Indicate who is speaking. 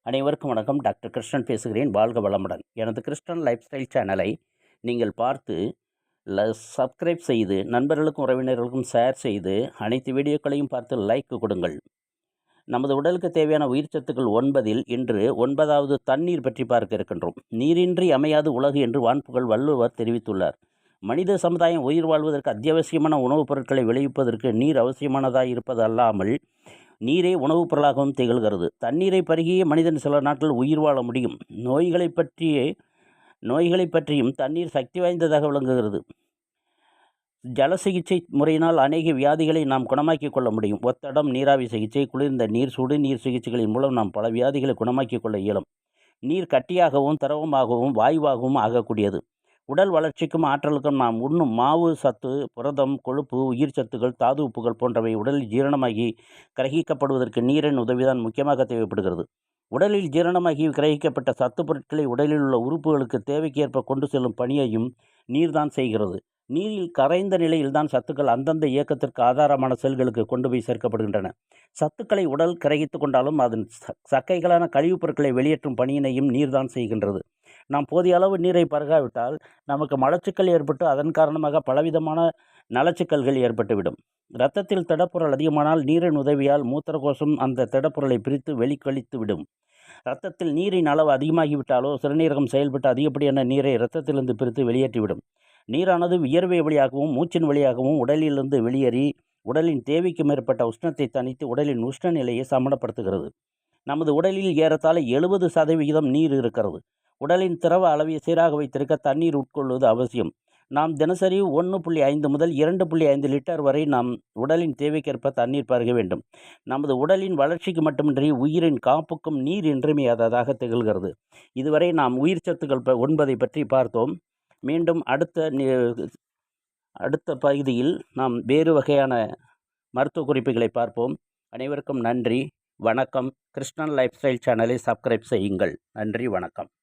Speaker 1: அனைவருக்கும் வணக்கம். டாக்டர் கிருஷ்ணன் பேசுகிறேன். வாழ்க வளமுடன். எனது கிருஷ்ணன் லைஃப் ஸ்டைல் சேனலை நீங்கள் பார்த்து சப்ஸ்கிரைப் செய்து நண்பர்களுக்கும் உறவினர்களுக்கும் ஷேர் செய்து அனைத்து வீடியோக்களையும் பார்த்து லைக் கொடுங்கள். நமது உடலுக்கு தேவையான உயிர் சத்துக்கள் 9இல் இன்று 9வது தண்ணீர் பற்றி பார்க்க இருக்கின்றோம். நீரின்றி அமையாது உலகு என்று வான்புகழ் வள்ளுவர் தெரிவித்துள்ளார். மனித சமுதாயம் உயிர் வாழ்வதற்கு அத்தியாவசியமான உணவுப் பொருட்களை விளைவிப்பதற்கு நீர் அவசியமானதாக இருப்பது அல்லாமல் நீரே உணவுப் பொருளாகவும் திகழ்கிறது. தண்ணீரை பருகிய மனிதன் சில நாட்கள் உயிர் வாழ முடியும். நோய்களை பற்றியும் தண்ணீர் சக்தி வாய்ந்ததாக விளங்குகிறது. ஜல சிகிச்சை முறையினால் அநேக வியாதிகளை நாம் குணமாக்கிக் கொள்ள முடியும். ஒத்தடம், நீராவி சிகிச்சை, குளிர்ந்த நீர், சுடுநீர் சிகிச்சைகளின் மூலம் நாம் பல வியாதிகளை குணமாக்கிக் கொள்ள இயலும். நீர் கட்டியாகவும் திரவமாகவும் வாயுவாகவும் ஆகக்கூடியது. உடல் வளர்ச்சிக்கும் ஆற்றலுக்கும் நாம் உண்ணும் மாவு, சத்து, புரதம், கொழுப்பு, உயிர் சத்துக்கள், தாது உப்புகள் போன்றவை உடலில் ஜீரணமாகி கிரகிக்கப்படுவதற்கு நீரின் உதவிதான் முக்கியமாக தேவைப்படுகிறது. உடலில் ஜீரணமாகி கிரகிக்கப்பட்ட சத்து பொருட்களை உடலில் உள்ள உறுப்புகளுக்கு தேவைக்கேற்ப கொண்டு செல்லும் பணியையும் நீர்தான் செய்கிறது. நீரில் கரைந்த நிலையில்தான் சத்துக்கள் அந்தந்த இயக்கத்திற்கு ஆதாரமான செல்களுக்கு கொண்டு போய் சேர்க்கப்படுகின்றன. சத்துக்களை உடல் கிரகித்து கொண்டாலும் அதன் சக்கைகளான கழிவுப் பொருட்களை வெளியேற்றும் பணியினையும் நீர்தான் செய்கின்றது. நாம் போதிய அளவு நீரை பருகாவிட்டால் நமக்கு மலச்சிக்கல் ஏற்பட்டு அதன் காரணமாக பலவிதமான நலச்சிக்கல்கள் ஏற்பட்டுவிடும். இரத்தத்தில் திடப்பொருள் அதிகமானால் நீரின் உதவியால் மூத்திரகோசம் அந்த திடப்பொருளை பிரித்து வெளிக்கழித்து விடும். இரத்தத்தில் நீரின் அளவு அதிகமாகிவிட்டாலோ சிறுநீரகம் செயல்பட்டு அதிகப்படியான நீரை இரத்தத்திலிருந்து பிரித்து வெளியேற்றிவிடும். நீரானது வியர்வை வழியாகவும் மூச்சின் வழியாகவும் உடலிலிருந்து வெளியேறி உடலின் தேவைக்கு மேற்பட்ட உஷ்ணத்தை தணித்து உடலின் உஷ்ண நிலையை சமனப்படுத்துகிறது. நமது உடலில் ஏறத்தாழ 70% நீர் இருக்கிறது. உடலின் திரவ அளவை சீராக வைத்திருக்க தண்ணீர் உட்கொள்வது அவசியம். நாம் தினசரி 1.5 முதல் 2.5 லிட்டர் வரை நாம் உடலின் தேவைக்கேற்ப தண்ணீர் பருக வேண்டும். நமது உடலின் வளர்ச்சிக்கு மட்டுமின்றி உயிரின் காப்புக்கும் நீர் இன்றியமையாததாக திகழ்கிறது. இதுவரை நாம் உயிர் சத்துக்கள் 9 பற்றி பார்த்தோம். மீண்டும் அடுத்த பகுதியில் நாம் வேறு வகையான மருத்துவ குறிப்புகளை பார்ப்போம். அனைவருக்கும் நன்றி, வணக்கம். கிருஷ்ணன் லைஃப் ஸ்டைல் சேனலை சப்ஸ்கிரைப் செய்யுங்கள். நன்றி, வணக்கம்.